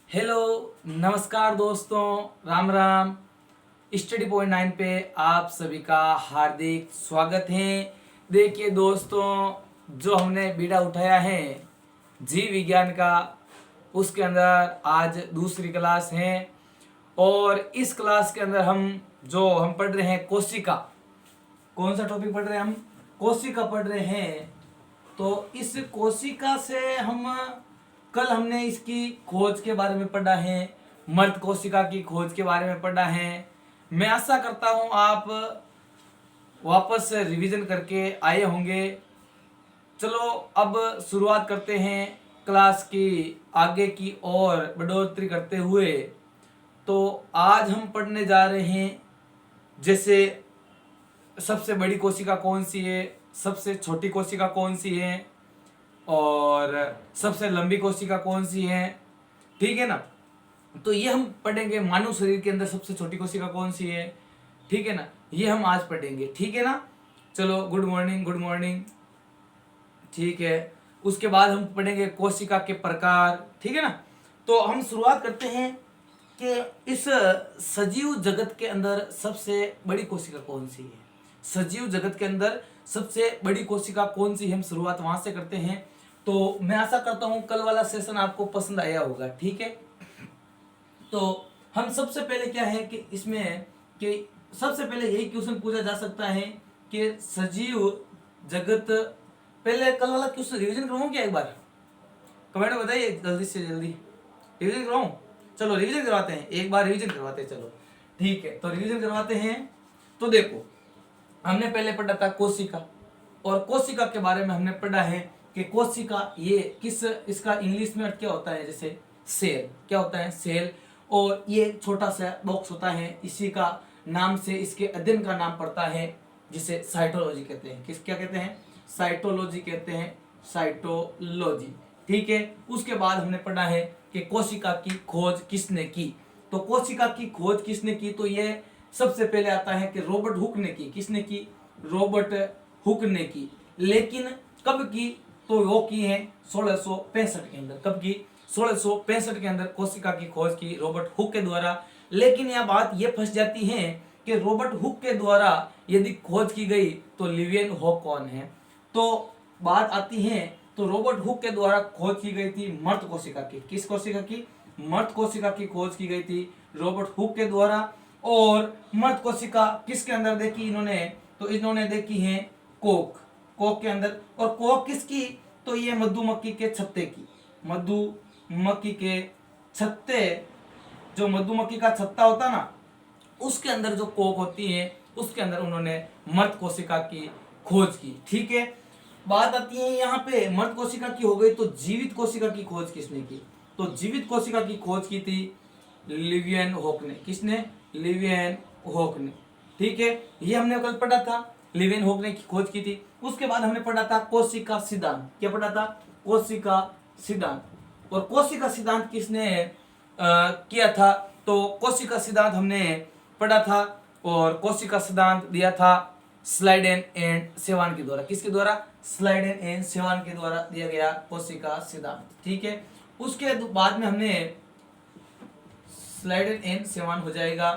Hello, नमस्कार दोस्तों, Ram Ram. Study point 9 पे आप सभी का हार्दिक स्वागत है। देखिए दोस्तों, जो हमने बीड़ा उठाया है जीव विज्ञान का, उसके अंदर आज दूसरी क्लास है। और इस क्लास के अंदर हम पढ़ रहे हैं कोशिका। कौन सा टॉपिक पढ़ रहे हैं हम? कोशिका पढ़ रहे हैं। तो इस कोशिका से कल हमने इसकी खोज के बारे में पढ़ा है, मर्द कोशिका की खोज के बारे में पढ़ा है। मैं आशा करता हूं आप वापस रिवीजन करके आए होंगे। चलो अब शुरुआत करते हैं क्लास की आगे की और बढ़ोतरी करते हुए। तो आज हम पढ़ने जा रहे हैं, जैसे सबसे बड़ी कोशिका कौन सी है, सबसे छोटी कोशिका कौन सी है और सबसे लंबी कोशिका कौन सी है, ठीक है ना। तो ये हम पढ़ेंगे। मानव शरीर के अंदर सबसे छोटी कोशिका कौन सी है, ठीक है ना, ये हम आज पढ़ेंगे, ठीक है ना। चलो, गुड मॉर्निंग, गुड मॉर्निंग, ठीक है। उसके बाद हम पढ़ेंगे कोशिका के प्रकार, ठीक है ना। तो हम शुरुआत करते हैं कि इस सजीव जगत के अंदर सबसे बड़ी कोशिका कौन सी है। सजीव जगत के अंदर सबसे बड़ी कोशिका कौन सी है, हम शुरुआत वहां से करते हैं। तो मैं आशा करता हूं कल वाला सेशन आपको पसंद आया होगा, ठीक है। तो हम सबसे पहले क्या है कि इसमें कि सबसे पहले यही क्वेश्चन पूछा जा सकता है कि सजीव जगत, पहले कल वाला क्वेश्चन रिवीजन करवाऊं क्या एक बार? कमेंट में बताइए जल्दी से जल्दी। रिवीजन करवाऊं? चलो रिवीजन करवाते हैं, एक बार रिवीजन करवाते हैं। चलो ठीक है, तो रिवीजन करवाते हैं। तो देखो, हमने पहले पढ़ा था कोशिका, और कोशिका के बारे में हमने पढ़ा है कि कोशिका ये इसका इंग्लिश में क्या होता है, जैसे सेल। क्या होता है? सेल। और ये छोटा सा बॉक्स होता है, इसी का नाम से इसके अध्ययन का नाम पड़ता है, जिसे साइटोलॉजी कहते हैं। क्या कहते हैं? साइटोलॉजी कहते हैं, साइटोलॉजी, ठीक है। उसके बाद हमने पढ़ा है कि कोशिका की खोज किसने की। तो कोशिका की खोज किसने की, तो ये सबसे पहले आता है कि रॉबर्ट हुक ने की। किसने की? रॉबर्ट हुक ने की। लेकिन कब की? तो वो की है 1665 के अंदर। कब की? 1665 के अंदर कोशिका की खोज की रॉबर्ट हुक के द्वारा। लेकिन यह बात ये फंस जाती है कि रॉबर्ट हुक के द्वारा यदि खोज की गई तो लिवियन हुक कौन है। तो बात आती है, तो रॉबर्ट हुक के द्वारा खोज की गई थी मर्द कोशिका की। किस कोशिका की? मर्द कोशिका की खोज की गई थी रॉबर्ट हुक के द्वारा। और मर्द कोशिका किसके अंदर देखी इन्होंने? तो इन्होंने देखी है कोक। कोक के अंदर। और कोक किसकी? तो ये मधुमक्खी के छत्ते की। मधुमक्खी के छत्ते, जो मधुमक्खी का छत्ता होता ना, उसके अंदर जो कोक होती है, उसके अंदर उन्होंने मर्द कोशिका की खोज की, ठीक है। बात आती है यहाँ पे, मर्द कोशिका की हो गई, तो जीवित कोशिका की खोज किसने की? तो जीवित कोशिका की खोज की थी लिवियन हॉक ने। किसने? लिवियन हॉक ने, ठीक है। ये हमने कल पढ़ा था, लिवियन हॉक ने खोज की थी। उसके बाद हमने पढ़ा था कोशिका सिद्धांत। क्या पढ़ा था? कोशिका सिद्धांत। और कोशिका सिद्धांत किसने किया था? तो कोशिका सिद्धांत हमने पढ़ा था, और कोशिका सिद्धांत दिया था स्लाइडेन एंड सेवान के द्वारा। किसके द्वारा? स्लाइडेन एंड सेवान के द्वारा दिया गया कोशिका सिद्धांत, ठीक है। उसके बाद में हमने स्लाइडेन एंड सेवान हो जाएगा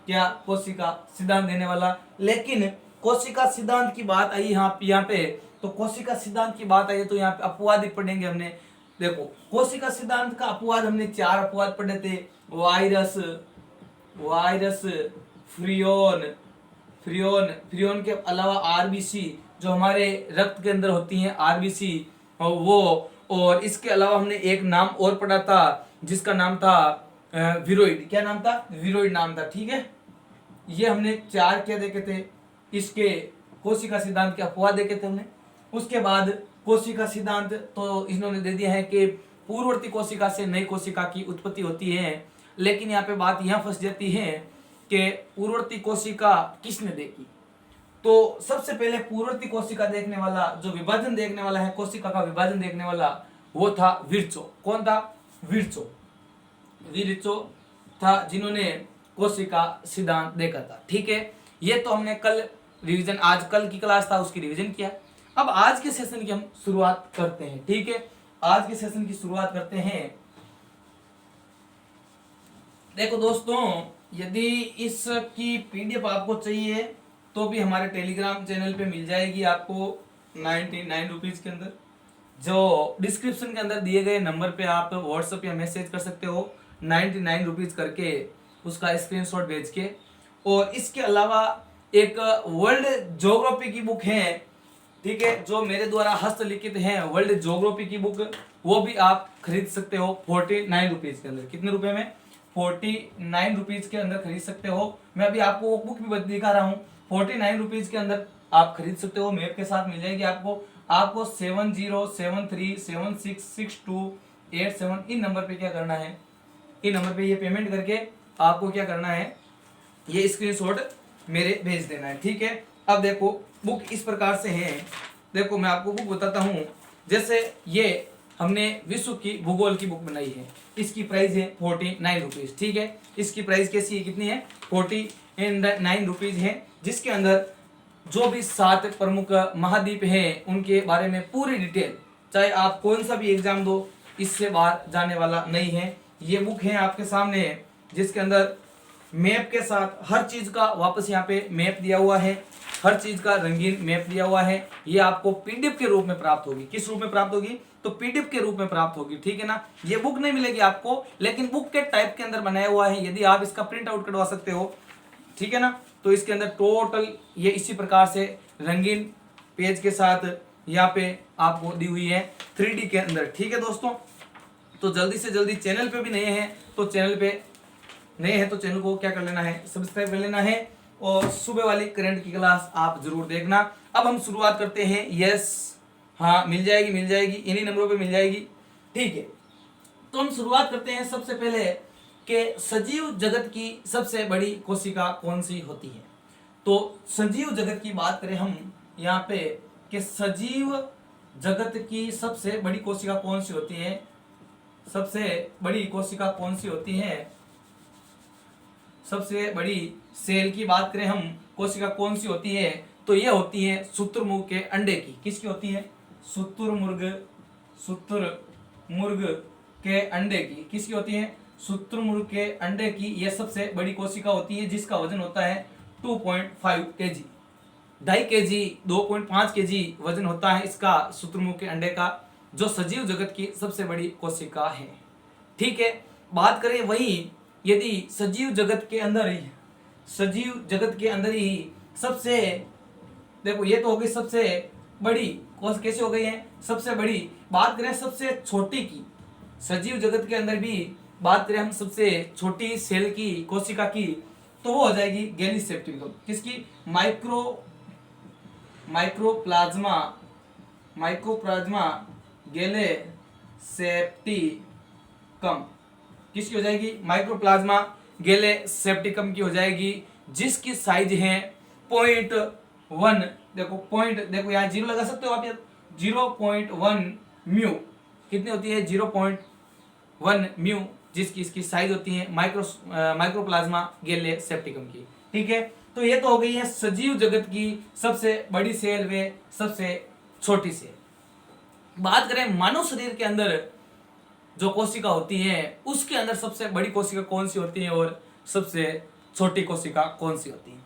क्या? कोशिका सिद्धांत देने वाला। लेकिन कोशिका सिद्धांत की बात आई यहाँ पे, तो कोशिका सिद्धांत की बात आई तो यहाँ पे अपवाद पढ़ेंगे हमने। देखो, कोशिका सिद्धांत का अपवाद हमने 4 अपवाद पढ़े थे। वायरस, फ्रियोन के अलावा आरबीसी, जो हमारे रक्त के अंदर होती हैं आरबीसी, और वो, और इसके अलावा हमने एक नाम और पढ़ा था जिसका नाम था विरोइड। क्या नाम था? विरोइड नाम था, ठीक है। ये हमने 4 क्या देखे थे, इसके कोशिका सिद्धांत के अपवाद देखे थे हमने। उसके बाद कोशिका सिद्धांत तो इन्होंने दे दिया है कि पूर्ववर्ती कोशिका से नई कोशिका की उत्पत्ति होती है। लेकिन यहाँ पे बात यहाँ फंस जाती है कि पूर्ववर्ती कोशिका किसने देखी। तो सबसे पहले पूर्ववर्ती कोशिका देखने वाला, जो विभाजन देखने वाला है, कोशिका का विभाजन देखने वाला, वो था विर्चो। कौन था? विर्चो था, जिन्होंने कोशिका सिद्धांत देखा था, ठीक है। ये तो हमने कल रिवीजन, आज कल की क्लास था उसकी रिवीजन किया। अब आज के सेशन की हम शुरुआत करते हैं, ठीक है। आज के सेशन की शुरुआत करते हैं देखो दोस्तों, यदि इसकी पीडीएफ आपको चाहिए तो भी हमारे टेलीग्राम चैनल पे मिल जाएगी आपको 99 रुपीज के अंदर। जो डिस्क्रिप्शन के अंदर दिए गए नंबर पे आप व्हाट्सएप या मैसेज कर सकते हो 99 रुपीज करके, उसका स्क्रीनशॉट भेज के। और इसके अलावा एक वर्ल्ड ज्योग्राफी की बुक है, ठीक है, जो मेरे द्वारा हस्तलिखित है, वर्ल्ड ज्योग्राफी की बुक, वो भी आप खरीद सकते हो 49 रुपीज के अंदर। कितने रुपए में? 49 रुपीज के अंदर खरीद सकते हो। मैं अभी आपको वो बुक भी दिखा रहा हूँ, 49 रुपीज के अंदर आप खरीद सकते हो, मैप के साथ मिल जाएगी आपको। आपको 7073766287 इन नंबर पे क्या करना है, इन नंबर पे ये पेमेंट करके आपको क्या करना है, ये स्क्रीनशॉट मेरे भेज देना है, ठीक है। अब देखो बुक इस प्रकार से है, देखो मैं आपको बुक बताता हूँ। जैसे ये हमने विश्व की भूगोल की बुक बनाई है, इसकी प्राइस है 49 रुपीज, ठीक है। इसकी प्राइस कैसी है, कितनी है? 49 रुपीज है, जिसके अंदर जो भी 7 प्रमुख महाद्वीप हैं उनके बारे में पूरी डिटेल, चाहे आप कौन सा भी एग्जाम दो, इससे बाहर जाने वाला नहीं है। ये बुक है आपके सामने, जिसके अंदर मैप के साथ हर चीज का वापस यहाँ पे मैप दिया हुआ है, हर चीज का रंगीन मैप दिया हुआ है। ये आपको पीडीएफ के रूप में प्राप्त होगी। किस रूप में प्राप्त होगी? तो पीडीएफ के रूप में प्राप्त होगी, ठीक है ना। ये बुक नहीं मिलेगी आपको, लेकिन बुक के टाइप के अंदर बनाया हुआ है। यदि आप इसका प्रिंट आउट कटवा सकते हो, ठीक है ना, तो इसके अंदर टोटल ये इसी प्रकार से रंगीन पेज के साथ यहाँ पे आपको दी हुई है 3D के अंदर, ठीक है दोस्तों। तो जल्दी से जल्दी, चैनल पे भी नए हैं तो चैनल को क्या कर लेना है, सब्सक्राइब कर लेना है। और सुबह वाली करंट की क्लास आप जरूर देखना। अब हम शुरुआत करते हैं। यस, हाँ, मिल जाएगी, इन्हीं नंबरों पे मिल जाएगी, ठीक है। तो हम शुरुआत करते हैं सबसे पहले कि सजीव जगत की सबसे बड़ी कोशिका कौन सी होती है। तो सजीव जगत की बात करें हम यहाँ पे कि सजीव जगत की सबसे बड़ी कोशिका कौन सी होती है, सबसे बड़ी कोशिका कौन सी होती है, सबसे बड़ी सेल की बात करें हम, कोशिका कौन सी होती है, तो ये होती है शुतुरमुर्ग के अंडे की। किसकी होती है? शुतुरमुर्ग के अंडे की। किसकी होती है? शुतुरमुर्ग के अंडे की यह सबसे बड़ी कोशिका होती है, जिसका वजन होता है 2.5 kg, 2.5 kg, 2.5 kg वजन होता है इसका, शुतुरमुर्ग के अंडे का, जो सजीव जगत की सबसे बड़ी कोशिका है, ठीक है। बात करें वही, यदि सजीव जगत के अंदर ही सबसे, देखो ये तो हो गई सबसे बड़ी, कैसे हो गई है सबसे बड़ी। बात करें सबसे छोटी की, सजीव जगत के अंदर भी बात करें हम सबसे छोटी सेल की, कोशिका की, तो वो हो जाएगी गैलीसेप्टिकम। किसकी? माइक्रोप्लाज्मा गैलेसेप्टिकम। किसकी हो जाएगी? माइक्रोप्लाज्मा गैलेसेप्टिकम की हो जाएगी, जिसकी साइज है 0.1, देखो यहाँ जीरो लगा सकते हो आप, 0.1 म्यू। कितनी होती है? 0.1 म्यू, जिसकी इसकी साइज होती है माइक्रोप्लाज्मा गैलेसेप्टिकम की, ठीक है। तो ये तो हो गई है सजीव जगत की सबसे बड़ी सेल व सबसे छोटी सेल। बात करें मानव शरीर के अंदर जो कोशिका होती है, उसके अंदर सबसे बड़ी कोशिका कौन सी होती है और सबसे छोटी कोशिका कौन सी होती है।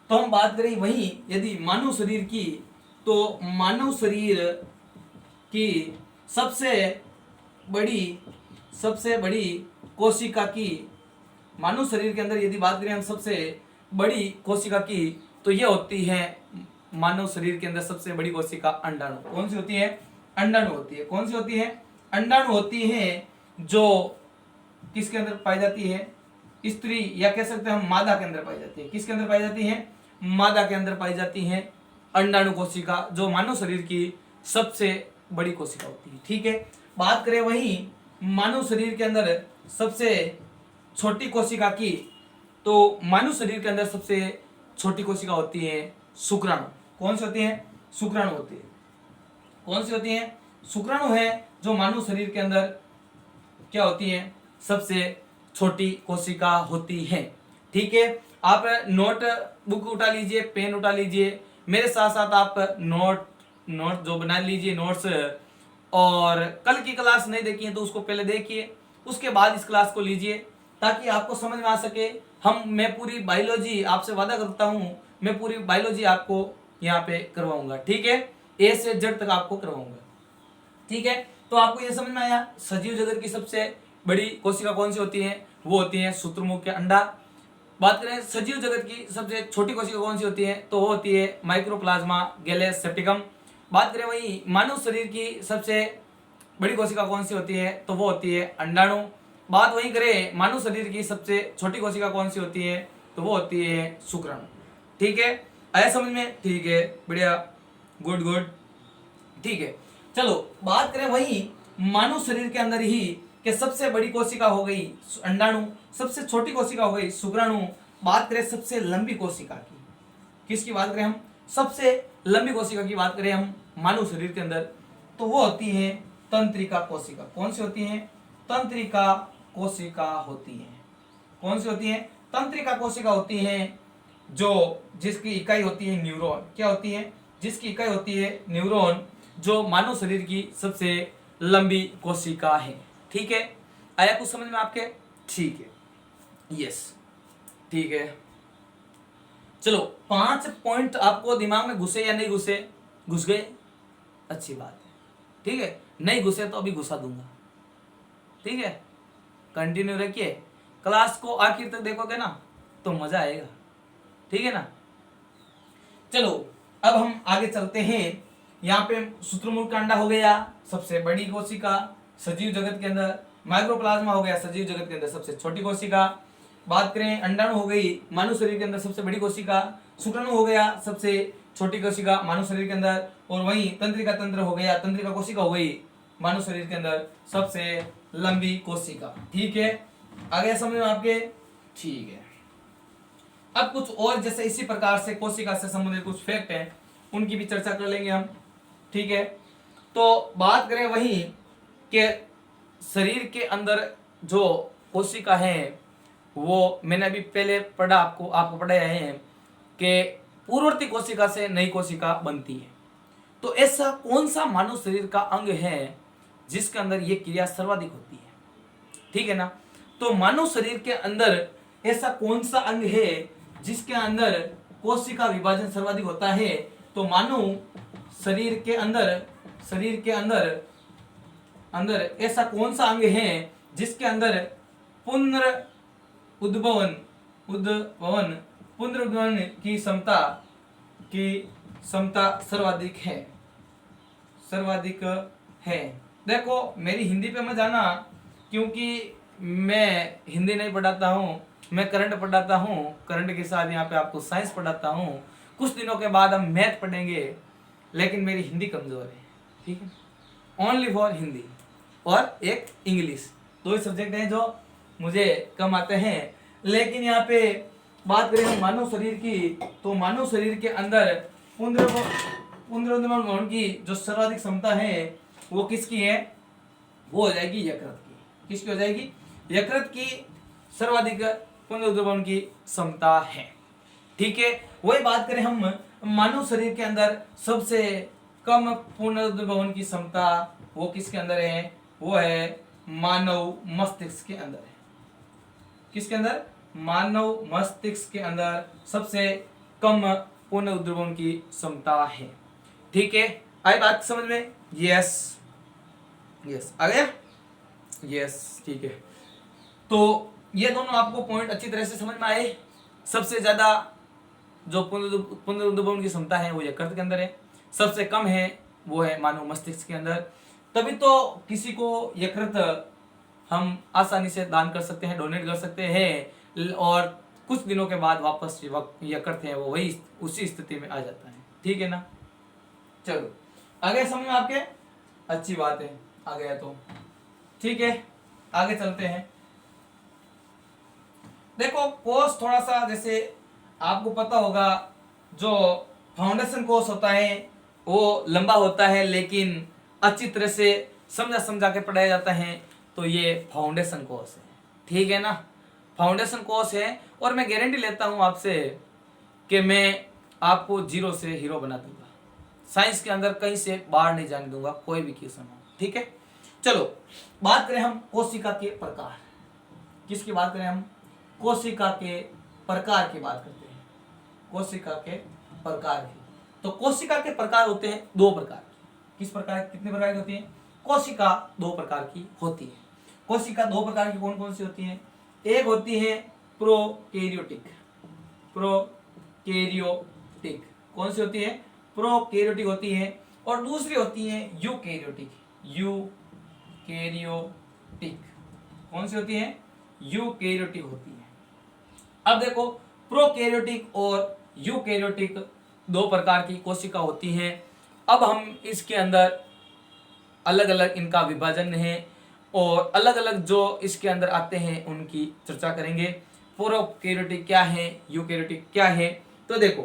तो हम बात करें वही, यदि मानव शरीर की, तो मानव शरीर की सबसे बड़ी कोशिका की, मानव शरीर के अंदर यदि बात करें हम सबसे बड़ी कोशिका की, तो यह होती है मानव शरीर के अंदर सबसे बड़ी कोशिका अंडाणु। कौन सी होती है? अंडाणु होती है। कौन सी होती है? अंडाणु होती है, जो किसके अंदर पाई जाती है? स्त्री, या कह सकते हैं हम मादा के अंदर पाई जाती है। किसके अंदर पाई जाती है? मादा के अंदर पाई जाती है अंडाणु कोशिका, जो मानव शरीर की सबसे बड़ी कोशिका होती है, ठीक है। बात करें वही मानव शरीर के अंदर सबसे छोटी कोशिका की, तो मानव शरीर के अंदर सबसे छोटी कोशिका होती है शुक्राणु। कौन सी होती है? शुक्राणु होती है। कौन सी होती है? शुक्राणु है, जो मानव शरीर के अंदर क्या होती है? सबसे छोटी कोशिका होती है, ठीक है। आप नोट बुक उठा लीजिए, पेन उठा लीजिए, मेरे साथ साथ आप नोट जो बना लीजिए नोट्स। और कल की क्लास नहीं देखी है तो उसको पहले देखिए, उसके बाद इस क्लास को लीजिए, ताकि आपको समझ में आ सके। मैं पूरी बायोलॉजी आपसे वादा करता हूं, मैं पूरी बायोलॉजी आपको यहाँ पे करवाऊंगा, ठीक है। ए से जेड तक आपको करवाऊंगा, ठीक है। तो आपको ये समझ में आया सजीव जगत की सबसे बड़ी कोशिका कौन सी होती है, वो होती है शुतुरमुर्ग के अंडा। बात करें सजीव जगत की सबसे छोटी कोशिका कौन सी होती है, तो वो होती है माइक्रोप्लाज्मा गैलेस सेप्टिकम। बात करें वही मानव शरीर की सबसे बड़ी कोशिका कौन सी होती है, तो वो होती है अंडाणु। बात वही करें मानव शरीर की सबसे छोटी कोशिका कौन सी होती है, तो वो होती है शुक्राणु, ठीक है। आया समझ में, ठीक है, बढ़िया, गुड गुड, ठीक है। चलो बात करें वही मानव शरीर के अंदर ही कि सबसे बड़ी कोशिका हो गई अंडाणु, सबसे छोटी कोशिका हो गई शुक्राणु। बात करें सबसे लंबी कोशिका की, किसकी बात करें हम, सबसे लंबी कोशिका की बात करें हम मानव शरीर के अंदर, तो वो होती है तंत्रिका कोशिका। कौन सी होती है, तंत्रिका कोशिका होती है। कौन सी होती है, तंत्रिका कोशिका होती है, जो जिसकी इकाई होती है न्यूरॉन। क्या होती है, जिसकी इकाई होती है न्यूरॉन, जो मानव शरीर की सबसे लंबी कोशिका है, ठीक है। आया कुछ समझ में आपके, ठीक है, यस, ठीक है। चलो 5 पॉइंट आपको दिमाग में घुसे या नहीं घुसे, घुस गए, अच्छी बात है, ठीक है। नहीं घुसे तो अभी घुसा दूंगा, ठीक है। कंटिन्यू रखिए, क्लास को आखिर तक देखोगे ना तो मजा आएगा, ठीक है ना। चलो अब हम आगे चलते हैं। यहाँ पे शुतुरमुर्ग का अंडा हो गया सबसे बड़ी कोशिका सजीव जगत के अंदर, माइक्रोप्लाज्मा हो गया सजीव जगत के अंदर सबसे छोटी कोशिका। बात करें अंडाणु हो गई मानव शरीर के अंदर सबसे बड़ी कोशिका, शुक्राणु हो गया सबसे छोटी कोशिका मानव शरीर के अंदर, और वहीं तंत्रिका तंत्र हो गया, तंत्रिका कोशिका हो गई मानव शरीर के अंदर सबसे लंबी कोशिका, ठीक है। आगे समझ में आपके, ठीक है। अब कुछ और जैसे इसी प्रकार से कोशिका से संबंधित कुछ फैक्ट हैं, उनकी भी चर्चा कर लेंगे हम, ठीक है। तो बात करें वही कि शरीर के अंदर जो कोशिका है, वो मैंने अभी पहले पढ़ा, आपको पढ़ाया है कि पूर्ववर्ती कोशिका से नई कोशिका बनती है। तो ऐसा कौन सा मानव शरीर का अंग है जिसके अंदर ये क्रिया सर्वाधिक होती है, ठीक है ना। तो मानव शरीर के अंदर ऐसा कौन सा अंग है जिसके अंदर कोशिका विभाजन सर्वाधिक होता है, तो मानव शरीर के अंदर ऐसा कौन सा अंग है जिसके अंदर पुनरुद्भवन की क्षमता सर्वाधिक है। देखो मेरी हिंदी पे मत जाना, क्योंकि मैं हिंदी नहीं पढ़ाता हूँ, मैं करंट पढ़ाता हूँ, करंट के साथ यहाँ पे आपको साइंस पढ़ाता हूँ। कुछ दिनों के बाद हम मैथ पढ़ेंगे, लेकिन मेरी हिंदी कमजोर है, ठीक है। ओनली फॉर हिंदी और एक इंग्लिश, 2 ही सब्जेक्ट हैं जो मुझे कम आते हैं। लेकिन यहाँ पे बात करें हम मानव शरीर की, तो मानव शरीर के अंदर पुनरुद्भवन की जो सर्वाधिक क्षमता है वो किसकी है, वो हो जाएगी यकृत की। किसकी हो जाएगी, यकृत की सर्वाधिक पुनरुद्भवन की क्षमता है, ठीक है। वही बात करें हम मानव शरीर के अंदर सबसे कम पुनरुद्भवन की क्षमता वो किसके अंदर है, वो है मानव मस्तिष्क के अंदर है। किसके अंदर, मानव मस्तिष्क के अंदर सबसे कम पुनरुद्भवन की क्षमता है, ठीक है। आई बात समझ में, यस आ गया, यस, ठीक है। तो ये दोनों आपको पॉइंट अच्छी तरह से समझ में आए। सबसे ज्यादा जो पुनरुद्भवन की क्षमता है वो यकृत के अंदर है, सबसे कम है वो है मानव मस्तिष्क के अंदर। तभी तो किसी को यकृत हम आसानी से दान कर सकते हैं, डोनेट कर सकते हैं, और कुछ दिनों के बाद वापस यकृत है वो वही उसी स्थिति में आ जाता है, ठीक है ना। चलो आगे समझ में आपके, अच्छी बात है, आ गया तो ठीक है। आगे चलते हैं। देखो कोर्स थोड़ा सा, जैसे आपको पता होगा जो फाउंडेशन कोर्स होता है वो लंबा होता है, लेकिन अच्छी तरह से समझा के पढ़ाया जाता है, तो ये फाउंडेशन कोर्स है, ठीक है ना। फाउंडेशन कोर्स है, और मैं गारंटी लेता हूं आपसे कि मैं आपको 0 से हीरो बना दूंगा। साइंस के अंदर कहीं से बाहर नहीं जाने दूंगा, कोई भी क्वेश्चन हो, ठीक है। चलो बात करें हम कोशिका के प्रकार। किसकी बात करें हम, कोशिका के प्रकार की बात करते हैं, कोशिका के प्रकार की। तो कोशिका के प्रकार होते हैं दो प्रकार की। किस प्रकार, कितने प्रकार की होती है, कोशिका दो प्रकार की होती है। कोशिका दो प्रकार की कौन कौन सी होती है, एक होती है प्रोकैरियोटिक, प्रोकैरियोटिक कौन सी होती है, प्रोकैरियोटिक होती है, और दूसरी होती है यूकैरियोटिक, यूकैरियोटिक कौन सी होती है, यूकैरियोटिक होती है। अब देखो प्रोकैरियोटिक और यूकैरियोटिक दो प्रकार की कोशिका होती हैं। अब हम इसके अंदर अलग अलग इनका विभाजन है और अलग अलग जो इसके अंदर आते हैं उनकी चर्चा करेंगे। प्रोकैरियोटिक क्या है, यूकैरियोटिक क्या है। तो देखो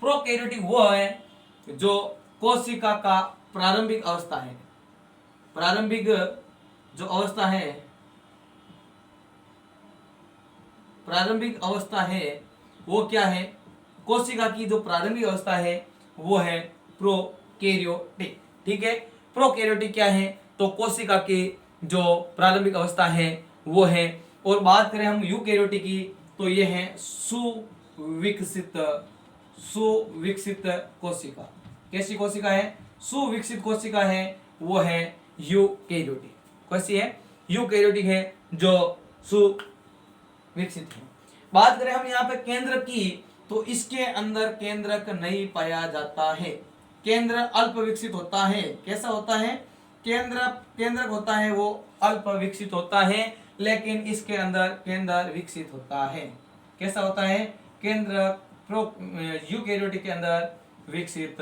प्रोकैरियोटिक वो है जो कोशिका का प्रारंभिक अवस्था है, प्रारंभिक जो अवस्था है, प्रारंभिक अवस्था है वो क्या है, कोशिका की जो प्रारंभिक अवस्था है वो है प्रोकैरियोटिक। ठीक है, प्रोकैरियोटिक क्या है, तो कोशिका की जो प्रारंभिक अवस्था है वो है। और बात करें हम यूकैरियोटिक की, तो ये है सुविकसित, सुविकसित कोशिका। कैसी कोशिका है, सुविकसित कोशिका है, वो है यूकैरियोटिक। कैसी है, यूकैरियोटिक है जो सुविकसित है। बात करें हम यहाँ पे केंद्र की, तो इसके अंदर केंद्रक नहीं पाया जाता है, केंद्र अल्प विकसित होता है। कैसा होता है, केंद्रक होता है वो अल्प विकसित होता है, लेकिन इसके अंदर केंद्र विकसित होता है। कैसा होता है, केंद्रक यूकैरियोटिक के अंदर विकसित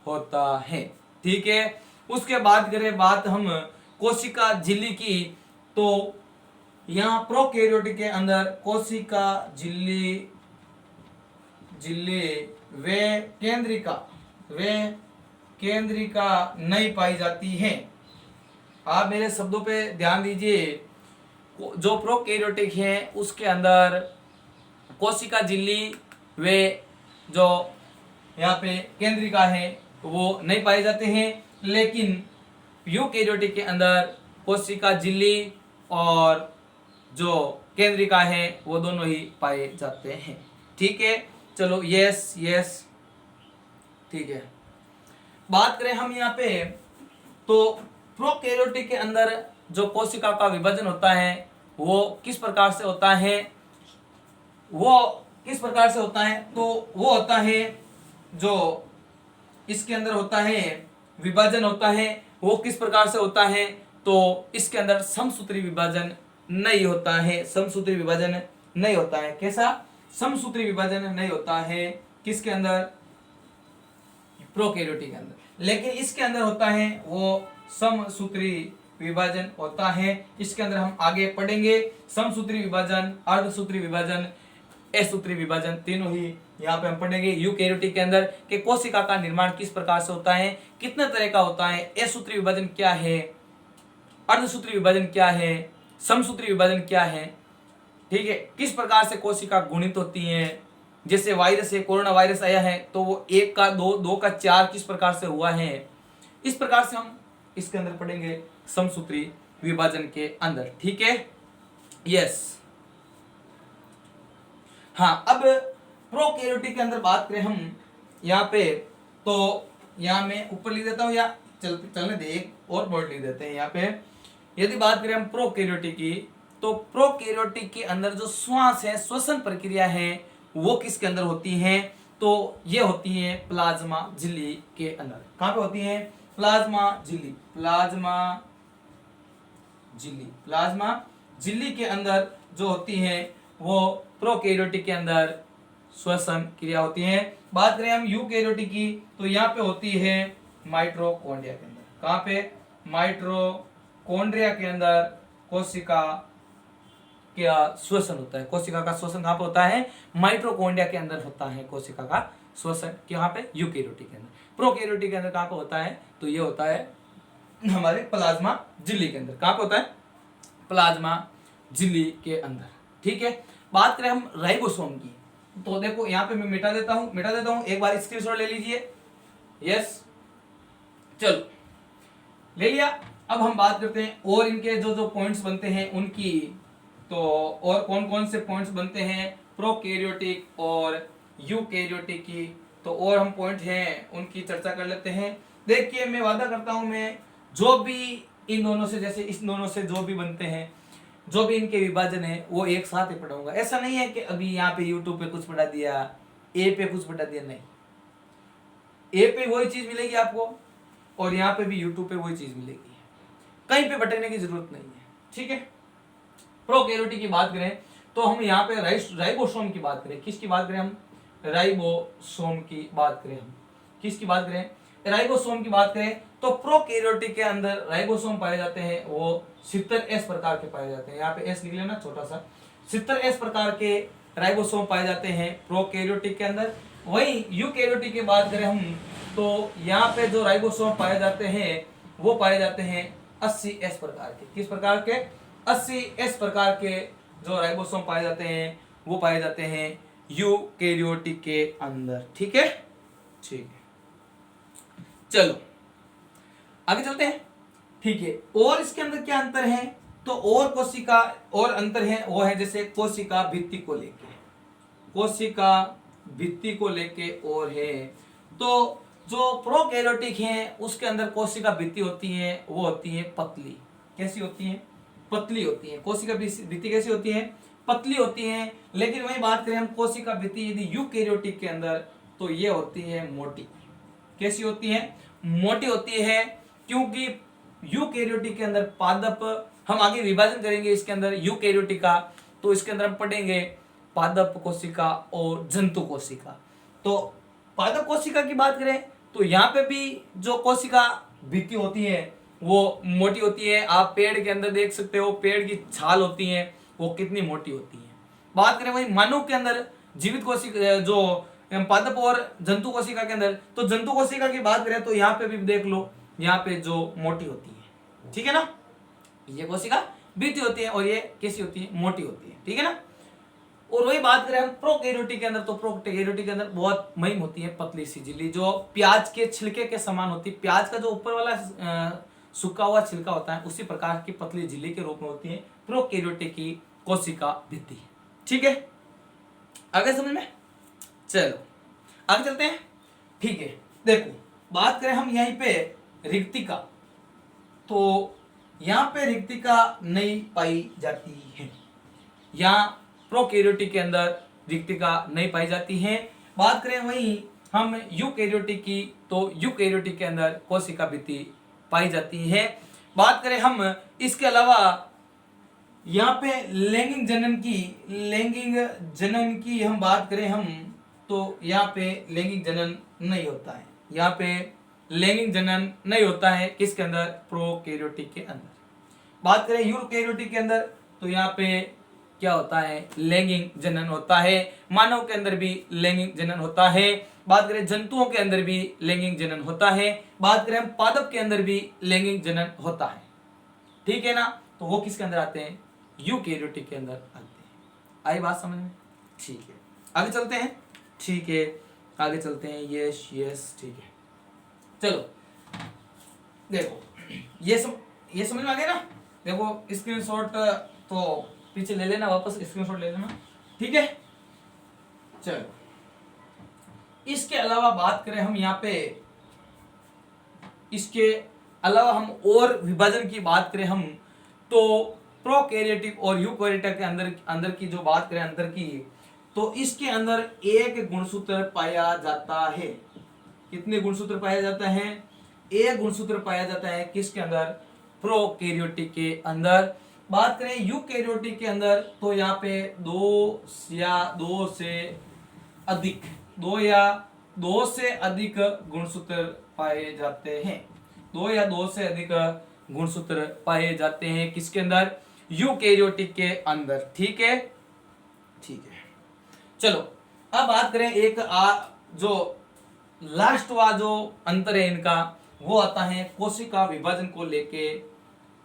होता है। ठीक है, उसके बाद करें बात हम कोशिका झिल्ली की, तो यहाँ प्रोकैरियोटिक के अंदर कोशिका झिल्ली वे केंद्रिका नहीं पाई जाती है। आप मेरे शब्दों पे ध्यान दीजिए, जो प्रोकैरियोटिक है उसके अंदर कोशिका झिल्ली वे जो यहाँ पे केंद्रिका है वो नहीं पाए जाते हैं, लेकिन यूकैरियोटिक के अंदर कोशिका झिल्ली और जो केंद्रिका है वो दोनों ही पाए जाते हैं। ठीक है, चलो यस यस, ठीक है। बात करें हम यहाँ पे, तो प्रोकैरियोटिक के अंदर जो कोशिका का विभाजन होता है वो किस प्रकार से होता है, वो किस प्रकार से होता है, तो वो होता है जो इसके अंदर होता है विभाजन होता है वो किस प्रकार से होता है, तो इसके अंदर समसूत्री विभाजन नहीं होता है, समसूत्री विभाजन नहीं होता है। कैसा, समसूत्री विभाजन नहीं होता है किसके अंदर, प्रोकैरियोटिक के अंदर, लेकिन इसके अंदर होता है वो समसूत्री विभाजन होता है। इसके अंदर हम आगे पढ़ेंगे समसूत्री विभाजन, अर्धसूत्री विभाजन, असूत्री विभाजन, तीनों ही यहाँ पे हम पढ़ेंगे। यूकैरियोटिक के अंदर के कोशिका का निर्माण किस प्रकार से होता है, कितने तरह का होता है, असूत्री विभाजन क्या है, अर्धसूत्री विभाजन क्या है, समसूत्री विभाजन क्या है। ठीक है, किस प्रकार से कोशिका गुणित होती है, जैसे वायरस है, कोरोना वायरस आया है तो वो 1 का 2, 2 का 4 किस प्रकार से हुआ है, इस प्रकार से हम इसके अंदर पढ़ेंगे समसूत्री विभाजन के अंदर। ठीक है, यस। हाँ, अब प्रोकैरियोटिक के अंदर बात करें हम यहाँ पे, तो यहाँ मैं ऊपर लिख देता हूँ या चलने दे, एक और वर्ड लिख देते हैं यहाँ पे। यदि बात करें हम प्रोकैरियोटिक की, तो प्रोकैरियोटिक के अंदर जो श्वास है, श्वसन प्रक्रिया है, वो किसके अंदर होती है, तो ये होती है प्लाज्मा झिल्ली के अंदर। कहाँ पे होती है, प्लाज्मा झिल्ली, प्लाज्मा झिल्ली, प्लाज्मा झिल्ली के अंदर जो होती है वो प्रोकैरियोटिक के अंदर श्वसन क्रिया होती है। बात करें हम यूकैरियोटिक की, तो यहाँ पे होती है माइटोकॉन्ड्रिया के अंदर। कहाँ पे, माइटोकॉन्ड्रिया के अंदर कोशिका का श्वसन होता है। कोशिका का श्वसन कहाँ पे होता है, माइटोकॉन्ड्रिया के अंदर होता है कोशिका का श्वसन, यहाँ पे यूकैरियोटिक के अंदर। प्रोकैरियोटिक के अंदर कहाँ पे होता है, तो ये होता है हमारे प्लाज्मा झिल्ली के अंदर। कहाँ पे होता है, प्लाज्मा झिल्ली के अंदर। ठीक है, बात करें हम राइबोसोम की, तो देखो यहाँ पे मैं मिटा देता हूँ, एक बार स्क्रीनशॉट ले लीजिए। यस, चलो ले लिया। अब हम बात करते हैं और इनके जो जो पॉइंट्स बनते हैं उनकी, तो और कौन कौन से पॉइंट्स बनते हैं प्रोकैरियोटिक और यूकैरियोटिक की, तो और हम पॉइंट हैं उनकी चर्चा कर लेते हैं। देखिए मैं वादा करता हूं, मैं जो भी इन दोनों से, जैसे इस दोनों से जो भी बनते हैं, जो भी इनके विभाजन है वो एक साथ ही पढ़ाऊंगा। ऐसा नहीं है कि अभी यहाँ पे यूट्यूब पे कुछ पढ़ा दिया, ए पे कुछ पढ़ा दिया, नहीं। ए पे वही चीज मिलेगी आपको और यहाँ पे भी यूट्यूब पे वही चीज मिलेगी, कहीं पे भटकने की जरूरत नहीं है, ठीक है। प्रोकैरियोटिक की बात करें तो हम यहाँ पे राइबोसोम की बात करें, किसकी बात करें हम, राइबोसोम की बात करें हम, किसकी बात करें, राइबोसोम की बात करें तो प्रोकैरियोटिक के अंदर राइबोसोम पाए जाते हैं, वो 70S प्रकार के पाए जाते हैं। यहाँ पे एस लिख लेना छोटा सा, 70S प्रकार के राइबोसोम पाए जाते हैं प्रोकैरियोटिक के अंदर। वही यूकैरियोटिक की बात करें हम तो यहाँ पे जो राइबोसोम पाए जाते हैं वो पाए जाते हैं 80S प्रकार के, किस प्रकार के, 80S प्रकार के जो राइबोसोम पाए जाते हैं वो पाए जाते हैं यूकैरियोटिक के अंदर, ठीक है, ठीक है। चलो आगे चलते हैं, ठीक है। और इसके अंदर क्या अंतर है, तो और कोशिका और अंतर है, वो है जैसे कोशिका भित्ति को लेके, कोशिका भित्ति को लेके और है। तो जो प्रोकैरियोटिक है उसके अंदर कोशिका भित्ति होती है, वो होती है पतली, कैसी होती है, पतली होती है। कोशिका भित्ति कैसी होती है, पतली होती है। लेकिन वही बात करें हम कोशिका भित्ति यदि यूकैरियोटिक के अंदर तो ये होती है मोटी, कैसी होती है, मोटी होती है, क्योंकि यूकैरियोटिक के अंदर पादप, हम आगे विभाजन करेंगे इसके अंदर यूकैरियोटिक का, तो इसके अंदर हम पढ़ेंगे पादप कोशिका और जंतु कोशिका। तो पादप कोशिका की बात करें तो यहाँ पे भी जो कोशिका भित्ति होती है वो मोटी होती है। आप पेड़ के अंदर देख सकते हो, पेड़ की छाल होती है वो कितनी मोटी होती है। बात करें वही मानव के अंदर जीवित कोशिका, जो पादप और जंतु कोशिका के अंदर, तो जंतु कोशिका की बात करें तो यहाँ पे भी देख लो, यहाँ पे जो मोटी होती है, ठीक है ना, ये कोशिका भित्ति होती है और ये कैसी होती है, मोटी होती है, ठीक है ना। और वही बात करें हम प्रोकैरियोटिक के अंदर, तो प्रोकैरियोटिक के अंदर बहुत महीन होती है, पतली सी झिल्ली जो प्याज के छिलके के समान होती है। प्याज का जो ऊपर वाला सूखा हुआ छिलका होता है उसी प्रकार की पतली झिल्ली के रूप में होती है प्रोकैरियोटिक की कोशिका भित्ति, ठीक है। आगे समझ में, चलो आगे चलते हैं, ठीक है। देखो बात करें हम यहीं पे रिक्तिका, तो यहाँ पे रिक्तिका नहीं पाई जाती है, यहाँ प्रोकैरियोटिक के अंदर रिक्तिका नहीं पाई जाती है। बात करें वहीं हम यूकैरियोटिक की, तो यूकैरियोटिक के अंदर कोशिका भित्ति पाई जाती है। बात करें हम इसके अलावा यहाँ पे लैंगिक जनन की हम बात करें हम, तो यहाँ पे लैंगिक जनन नहीं होता है, यहाँ पे लैंगिक जनन नहीं होता है किसके अंदर, प्रोकैरियोटिक के अंदर। बात करें यूकैरियोटिक के अंदर तो यहाँ पे क्या होता है, लैंगिक जनन होता है। मानव के अंदर भी लैंगिक जनन होता है। बात करें जंतुओं के अंदर भी लैंगिक जनन होता है। बात करें पादप के अंदर भी लैंगिक जनन होता है, ठीक है ना। तो वो किसके अंदर आते हैं, यूकैरियोटिक के अंदर आते हैं। आई बात समझ में, ठीक है। आगे चलते हैं, ठीक है, आगे चलते हैं, यस यस, ठीक है। चलो देखो ये समझ में आ गया ना। देखो स्क्रीनशॉट तो पीछे ले लेना, वापस स्क्रीनशॉट ले लेना, ठीक है। चलो इसके अलावा बात करें हम यहाँ पे, इसके अलावा हम और विभाजन की बात करें हम, तो प्रोकैरियोटिक और यूकैरियोटिक के अंदर की जो बात करें अंतर की, तो इसके अंदर एक गुणसूत्र पाया जाता है। कितने गुणसूत्र पाया जाता है, एक गुणसूत्र पाया जाता है किसके अंदर, प्रोकैरियोटिक के अंदर। बात करें यूकैरियोटिक के अंदर तो यहाँ पे दो या दो से अधिक गुणसूत्र पाए जाते हैं, दो या दो से अधिक गुणसूत्र पाए जाते हैं किसके अंदर, यूकैरियोटिक के अंदर, ठीक है, ठीक है। चलो अब बात करें एक जो लास्ट वाला जो अंतर है इनका, वो आता है कोशिका विभाजन को लेके।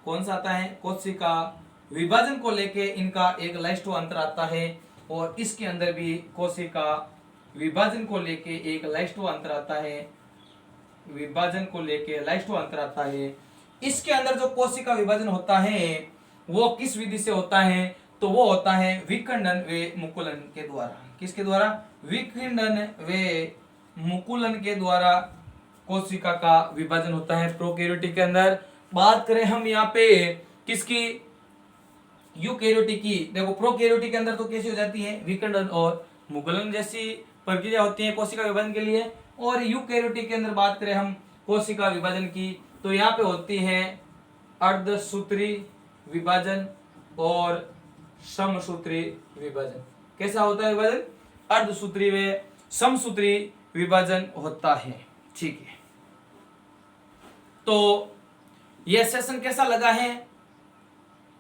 कौन सा आता है, कोशिका विभाजन को लेके इनका एक लास्ट अंतर आता है, और इसके अंदर भी कोशिका विभाजन को लेके एक लास्ट अंतर आता है, विभाजन को लेके लास्ट अंतर आता है। इसके अंदर जो कोशिका विभाजन होता है वो किस विधि से होता है, तो वो होता है विखंडन व मुकुलन के द्वारा। किसके द्वारा? विखंडन व मुकुलन के द्वारा कोशिका का विभाजन होता है प्रोकैरियोटिक के अंदर। बात करें हम यहाँ पे किसकी? यूकैरियोटिक की। देखो प्रोकैरियोटिक के अंदर तो कैसी हो जाती है? विखंडन और मुकुलन जैसी प्रक्रिया होती है कोशिका विभाजन के लिए। और यूकैरियोटिक के अंदर बात करें हम कोशिका विभाजन की, तो यहाँ पे होती है अर्धसूत्री विभाजन और समसूत्री विभाजन। कैसा होता है विभाजन? अर्धसूत्री व समसूत्री विभाजन होता है। ठीक है, तो यह सेशन कैसा लगा है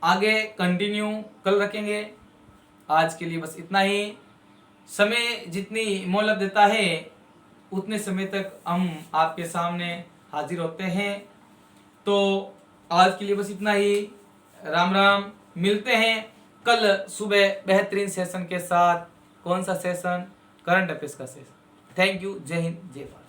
आगे कंटिन्यू कल रखेंगे। आज के लिए बस इतना ही। समय जितनी मोहलत देता है उतने समय तक हम आपके सामने हाजिर होते हैं। तो आज के लिए बस इतना ही। राम राम। मिलते हैं कल सुबह बेहतरीन सेशन के साथ। कौन सा सेशन? करंट अफेयर्स का सेशन। Thank you. जय हिंद, जय भारत।